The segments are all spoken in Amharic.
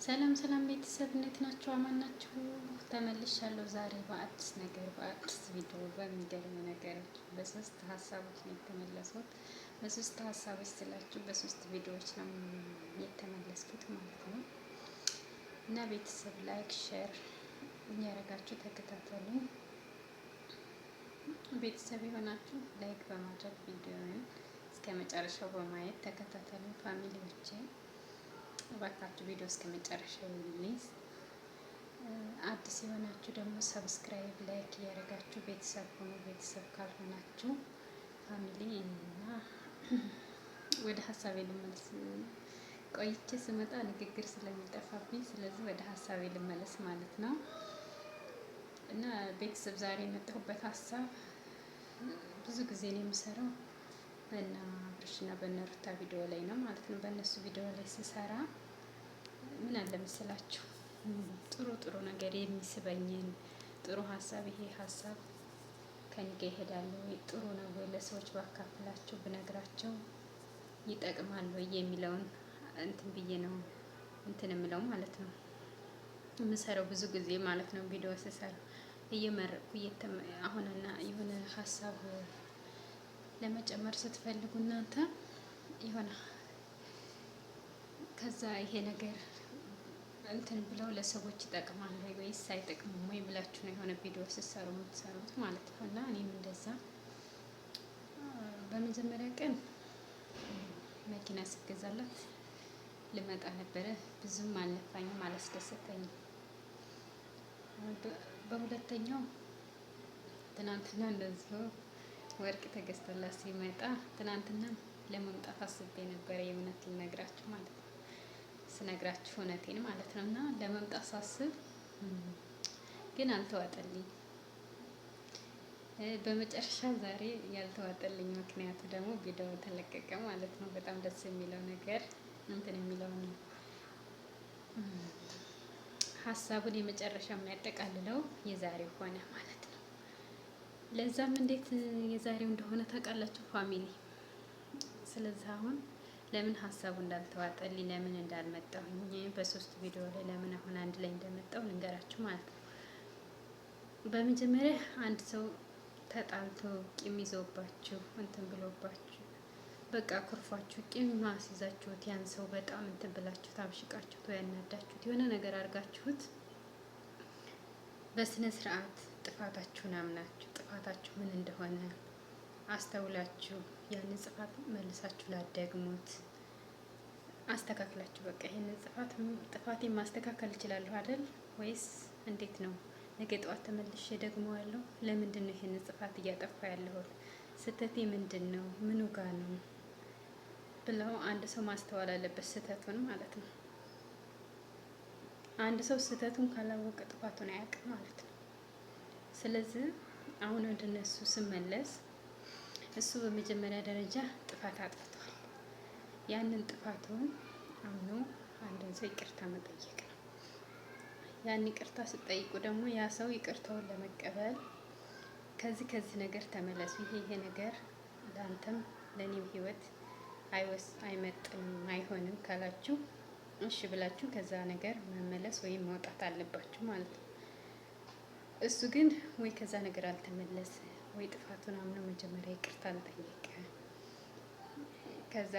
ሰላም ሰላም ቤተሰብ እንዴት ናችሁ? አማን ናችሁ? ተመልሻለሁ ዛሬ በአዲስ ነገር በአዲስ ቪዲዮ በሚገርም ነገሮች በሶስት ሀሳቦች ነው የተመለስኩት። በሶስት ሀሳቦች ስላችሁ በሶስት ቪዲዮዎች ነው የተመለስኩት ማለት ነው። እና ቤተሰብ ላይክ ሼር እያደረጋችሁ ተከታተሉ። ቤተሰብ የሆናችሁ ላይክ በማድረግ ቪዲዮውን እስከ መጨረሻው በማየት ተከታተሉ ፋሚሊዎቼ። እባካችሁ ቪዲዮ እስከ መጨረሻው ይልኝ። አዲስ የሆናችሁ ደግሞ ሰብስክራይብ ላይክ እያደረጋችሁ ቤተሰብ ሆኑ። ቤተሰብ ካልሆናችሁ ፋሚሊ እና ወደ ሀሳቤ ልመለስ። ቆይቼ ስመጣ ንግግር ስለሚጠፋብኝ ስለዚህ ወደ ሀሳቤ ልመለስ ማለት ነው። እና ቤተሰብ ዛሬ የመጣሁበት ሀሳብ ብዙ ጊዜ ነው የምሰራው በእነ አብርሽና በእነ ሩታ ቪዲዮ ላይ ነው ማለት ነው። በእነሱ ቪዲዮ ላይ ስሰራ ምን አለ መሰላችሁ ጥሩ ጥሩ ነገር የሚስበኝን ጥሩ ሀሳብ ይሄ ሀሳብ ከኔ ጋር ይሄዳል ወይ ጥሩ ነው ወይ ለሰዎች ባካፍላቸው ብነግራቸው ይጠቅማል ወይ የሚለውን እንትን ብዬ ነው እንትን የምለው ማለት ነው የምሰራው ብዙ ጊዜ ማለት ነው። ቪዲዮ ስሰራ እየመረጥኩ አሁንና የሆነ ሀሳብ ለመጨመር ስትፈልጉ እናንተ የሆነ ከዛ ይሄ ነገር እንትን ብለው ለሰዎች ይጠቅማል ወይስ አይጠቅምም ወይ ብላችሁ ነው የሆነ ቪዲዮ ስትሰሩ የምትሰሩት ማለት ነው። እና እኔም እንደዛ በመጀመሪያ ቀን መኪና ሲገዛላት ልመጣ ነበረ። ብዙም አልነፋኝም፣ አላስደሰተኝም። በሁለተኛው ትናንትና እንደዚሁ ወርቅ ተገዝቶላት ሲመጣ ትናንትና ለመምጣት አስቤ ነበረ የእውነት ልነግራችሁ ማለት ነው። ስነግራችሁ እውነቴን ማለት ነው። እና ለመምጣት ሳስብ ግን አልተዋጠልኝ። በመጨረሻ ዛሬ ያልተዋጠልኝ ምክንያቱ ደግሞ ቪዲዮ ተለቀቀ ማለት ነው። በጣም ደስ የሚለው ነገር እንትን የሚለው ነው ሀሳቡን የመጨረሻ የሚያጠቃልለው የዛሬው ሆነ ማለት ነው። ለዛም እንዴት የዛሬው እንደሆነ ታውቃላችሁ ፋሚሊ። ስለዚህ አሁን ለምን ሀሳቡ እንዳልተዋጠልኝ ለምን እንዳልመጣሁኝ በሶስት ቪዲዮ ላይ ለምን አሁን አንድ ላይ እንደመጣው ልንገራችሁ ማለት ነው። በመጀመሪያ አንድ ሰው ተጣልቶ ቂም ይዞባችሁ እንትን ብሎባችሁ በቃ ኩርፋችሁ ቂም ማስይዛችሁት ያን ሰው በጣም እንትን ብላችሁት አብሽቃችሁት ወይ ያናዳችሁት የሆነ ነገር አድርጋችሁት በስነ ስርዓት ጥፋታችሁን አምናችሁ ጥፋታችሁ ምን እንደሆነ አስተውላችሁ ያንን ጥፋት መልሳችሁ ላደግሙት አስተካክላችሁ በቃ ይሄንን ጥፋቴን ማስተካከል እችላለሁ አይደል ወይስ እንዴት ነው? ነገ ጠዋት ተመልሼ ደግመዋለሁ። ለምንድን ነው ይሄንን ጥፋት እያጠፋ ያለሁት? ስህተቴ ምንድን ነው? ምኑ ጋ ነው ብለው አንድ ሰው ማስተዋል አለበት፣ ስህተቱን ማለት ነው። አንድ ሰው ስህተቱን ካላወቀ ጥፋቱን አያውቅም ማለት ነው። ስለዚህ አሁን ወደ እነሱ ስመለስ እሱ በመጀመሪያ ደረጃ ጥፋት አጥፍቷል። ያንን ጥፋቱን አምኖ አንድን ሰው ይቅርታ መጠየቅ ነው። ያን ይቅርታ ስጠይቁ ደግሞ ያ ሰው ይቅርታውን ለመቀበል ከዚህ ነገር ተመለሱ፣ ይሄ ነገር ለአንተም ለኔም ህይወት አይመጥንም አይሆንም ካላችሁ እሺ ብላችሁ ከዛ ነገር መመለስ ወይም መውጣት አለባችሁ ማለት ነው። እሱ ግን ወይ ከዛ ነገር አልተመለሰ ወይ ጥፋቱን አምኖ መጀመሪያ ይቅርታ አልጠየቀ። ከዛ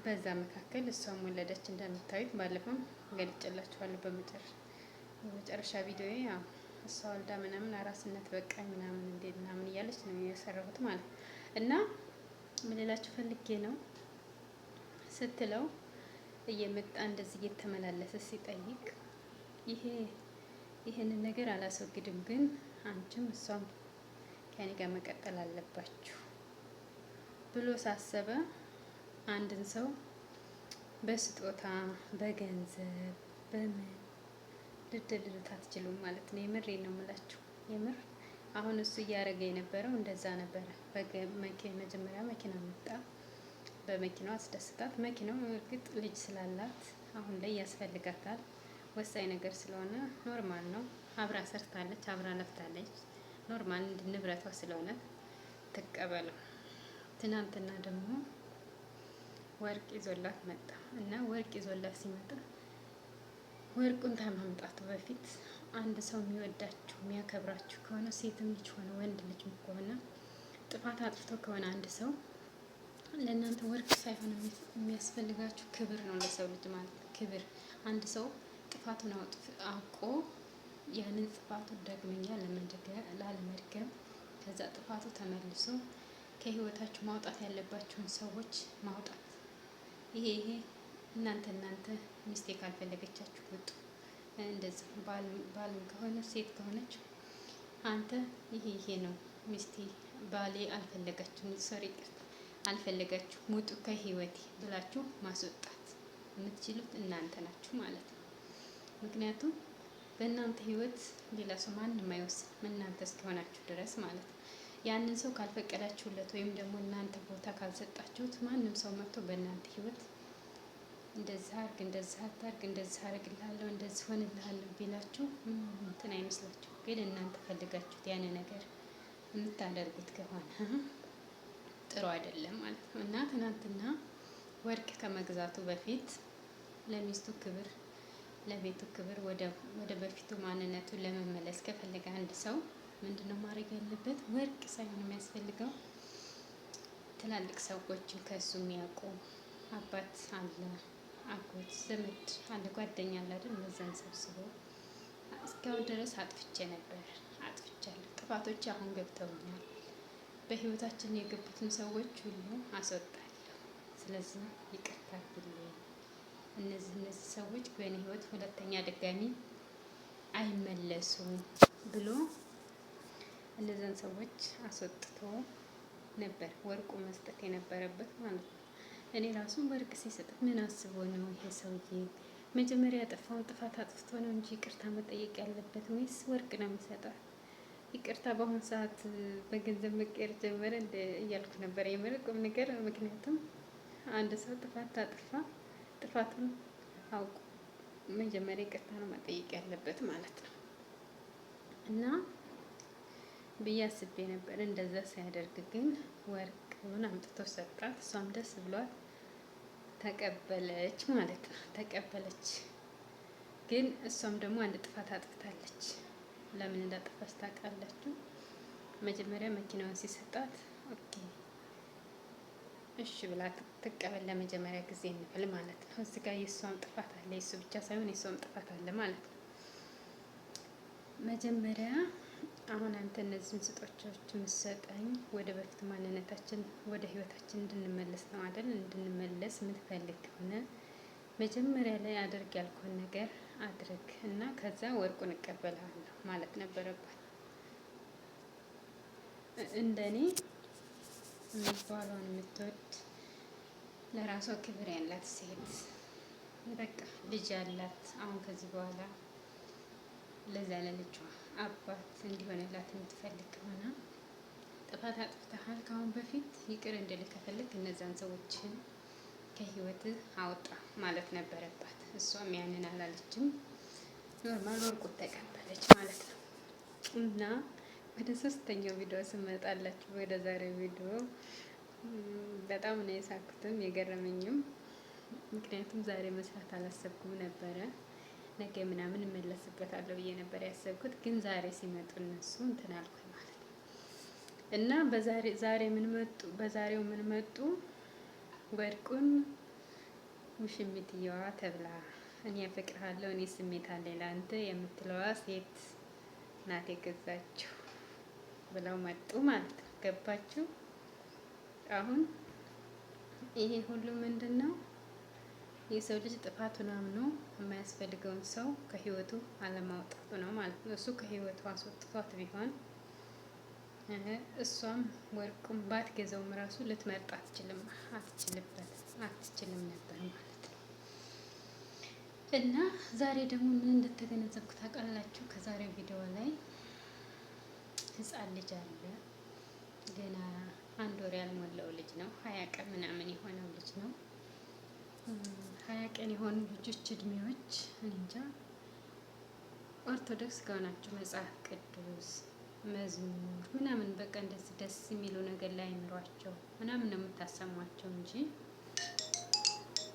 በዛ መካከል እሷም ወለደች። እንደምታዩት ባለፈው ገልጬላችኋለሁ በመጨረሻ ቪዲዮ ያው እሷ ወልዳ ምናምን አራስነት በቃኝ ምናምን እንዴት ምናምን እያለች ነው የሰራሁት ማለት እና ምን ልላችሁ ፈልጌ ነው ስትለው እየመጣ እንደዚህ እየተመላለሰ ሲጠይቅ ይሄንን ነገር አላስወግድም፣ ግን አንቺም እሷም ከኔ ጋር መቀጠል አለባችሁ ብሎ ሳሰበ አንድን ሰው በስጦታ በገንዘብ በምን ልትደልሉት አትችሉም ማለት ነው። የምሬን ነው የምላችሁ። የምር አሁን እሱ እያደረገ የነበረው እንደዛ ነበረ። መጀመሪያ መኪና መጣ፣ በመኪናው አስደስታት። መኪናው እርግጥ ልጅ ስላላት አሁን ላይ ያስፈልጋታል፣ ወሳኝ ነገር ስለሆነ ኖርማል ነው። አብራ ሰርታለች፣ አብራ ለፍታለች፣ ኖርማል ንብረቷ ስለሆነ ትቀበለው። ትናንትና ደግሞ ወርቅ ይዞላት መጣ እና ወርቅ ይዞላት ሲመጣ ወርቁን ከማምጣቱ በፊት አንድ ሰው የሚወዳችሁ የሚያከብራችሁ ከሆነ ሴትም ልጅ ሆነ ወንድ ልጅም ከሆነ ጥፋት አጥፍቶ ከሆነ አንድ ሰው ለእናንተ ወርቅ ሳይሆን የሚያስፈልጋችሁ ክብር ነው። ለሰው ልጅ ማለት ክብር። አንድ ሰው ጥፋቱን አውቆ ያንን ጥፋቱን ዳግመኛ ላለመድገም ከዛ ጥፋቱ ተመልሶ ከህይወታችሁ ማውጣት ያለባችሁን ሰዎች ማውጣት። ይሄ እናንተ ሚስቴ ካልፈለገቻችሁ ውጡ። እንደዚህ ባልም ከሆነ ሴት ከሆነች አንተ ይሄ ነው ሚስቴ ባሌ አልፈለጋችሁም፣ ሶሪ አልፈለጋችሁ ውጡ ከህይወቴ ብላችሁ ማስወጣት የምትችሉት እናንተ ናችሁ ማለት ነው። ምክንያቱም በእናንተ ህይወት ሌላ ሰው ማንም አይወስንም እናንተ እስከሆናችሁ ድረስ ማለት ነው። ያንን ሰው ካልፈቀዳችሁለት ወይም ደግሞ እናንተ ቦታ ካልሰጣችሁት ማንም ሰው መጥቶ በእናንተ ህይወት እንደዚህ አርግ፣ እንደዚህ አታርግ፣ እንደዚህ አርግልሃለሁ፣ እንደዚህ ሆንልሃለሁ ቢላችሁ እንትን አይመስላችሁ። ግን እናንተ ፈልጋችሁት ያን ነገር የምታደርጉት ከሆነ ጥሩ አይደለም ማለት ነው። እና ትናንትና ወርቅ ከመግዛቱ በፊት ለሚስቱ ክብር፣ ለቤቱ ክብር፣ ወደ በፊቱ ማንነቱ ለመመለስ ከፈለገ አንድ ሰው ምንድነው ማድረግ ያለበት? ወርቅ ሳይሆን የሚያስፈልገው ትላልቅ ሰዎችን ከሱ የሚያውቁ አባት አለ፣ አጎት፣ ዘመድ አለ፣ ጓደኛ አለ አይደል? እነዛን ሰብስቦ እስካሁን ድረስ አጥፍቼ ነበር፣ አጥፍቻለሁ፣ ጥፋቶች አሁን ገብተውኛል፣ በህይወታችን የገቡትን ሰዎች ሁሉ አስወጣለሁ፣ ስለዚህ ይቅርታ አድርጉልኝ፣ እነዚህ ሰዎች በእኔ ህይወት ሁለተኛ ድጋሚ አይመለሱም ብሎ እነዛን ሰዎች አስወጥቶ ነበር ወርቁ መስጠት የነበረበት ማለት ነው። እኔ ራሱ ወርቅ ሲሰጥ ምን አስቦ ነው ይሄ ሰውዬ? መጀመሪያ ያጠፋውን ጥፋት አጥፍቶ ነው እንጂ ይቅርታ መጠየቅ ያለበት ወይስ ወርቅ ነው የሚሰጣት? ይቅርታ በአሁኑ ሰዓት በገንዘብ መቀየር ጀመረ እያልኩ ነበር። የምር ቁም ነገር። ምክንያቱም አንድ ሰው ጥፋት አጥፋ ጥፋቱን አውቁ መጀመሪያ ይቅርታ ነው መጠየቅ ያለበት ማለት ነው። እና ብዬ አስቤ ነበር። እንደዛ ሲያደርግ ግን ወርቁን አምጥቶ ሰጣት። እሷም ደስ ብሏት ተቀበለች ማለት ነው። ተቀበለች። ግን እሷም ደግሞ አንድ ጥፋት አጥፍታለች። ለምን እንዳጠፋች ታውቃላችሁ? መጀመሪያ መኪናውን ሲሰጣት ኦኬ እሺ ብላ ትቀበል ለመጀመሪያ ጊዜ እንበል ማለት ነው። እዚህ ጋር የእሷም ጥፋት አለ፣ የእሱ ብቻ ሳይሆን የእሷም ጥፋት አለ ማለት ነው። መጀመሪያ አሁን አንተ እነዚህን ስጦታዎች የምትሰጠኝ ወደ በፊት ማንነታችን ወደ ህይወታችን እንድንመለስ ነው አይደል? እንድንመለስ የምትፈልግ ከሆነ መጀመሪያ ላይ አድርግ ያልኩህን ነገር አድርግ እና ከዛ ወርቁን እቀበላለሁ ማለት ነበረባት። እንደኔ ባሏን የምትወድ ለራሷ ክብር ያላት ሴት በቃ ልጅ ያላት አሁን ከዚህ በኋላ ለዛ ለልጇ አባት እንዲሆንላት የምትፈልግ ከሆነ ጥፋት አጥፍተሃል፣ ካሁን በፊት ይቅር እንድልህ ከፈለግ እነዛን ሰዎችን ከህይወትህ አውጣ ማለት ነበረባት። እሷም ያንን አላለችም። ኖርማል ወርቁን ተቀበለች ማለት ነው። እና ወደ ሶስተኛው ቪዲዮ ስመጣላችሁ ወደ ዛሬው ቪዲዮ በጣም ነው የሳኩትም የገረመኝም። ምክንያቱም ዛሬ መስራት አላሰብኩም ነበረ። ነገ ምናምን እመለስበታለሁ ብዬ ነበር ያሰብኩት። ግን ዛሬ ሲመጡ እነሱ እንትን አልኩኝ ማለት ነው። እና በዛሬው ምን መጡ? ወርቁን ውሽሚትየዋ ተብላ እኔ አፈቅርሃለሁ እኔ ስሜት አለኝ ለአንተ የምትለዋ ሴት ናት የገዛችው ብለው መጡ ማለት ነው። ገባችሁ? አሁን ይሄ ሁሉ ምንድን ነው? የሰው ልጅ ጥፋቱን አምኖ የማያስፈልገውን ሰው ከህይወቱ አለማውጣቱ ነው ማለት ነው። እሱ ከህይወቱ አስወጥቷት ቢሆን እሷም ወርቁም ባትገዛውም ራሱ ልትመርጥ አትችልም ነበር ማለት ነው። እና ዛሬ ደግሞ ምን እንደተገነዘብኩ ታውቃላችሁ? ከዛሬው ቪዲዮ ላይ ህፃን ልጅ አለ፣ ገና 1 ወር ያልሞላው ልጅ ነው። 20 ቀን ምናምን የሆነው ልጅ ነው። 20 ቀን የሆኑ ልጆች እድሜዎች እንጃ ኦርቶዶክስ ከሆናችሁ መጽሐፍ ቅዱስ መዝሙር ምናምን በቃ እንደዚህ ደስ የሚሉ ነገር ላይ አይምሯቸው ምናምን ነው የምታሰሟቸው እንጂ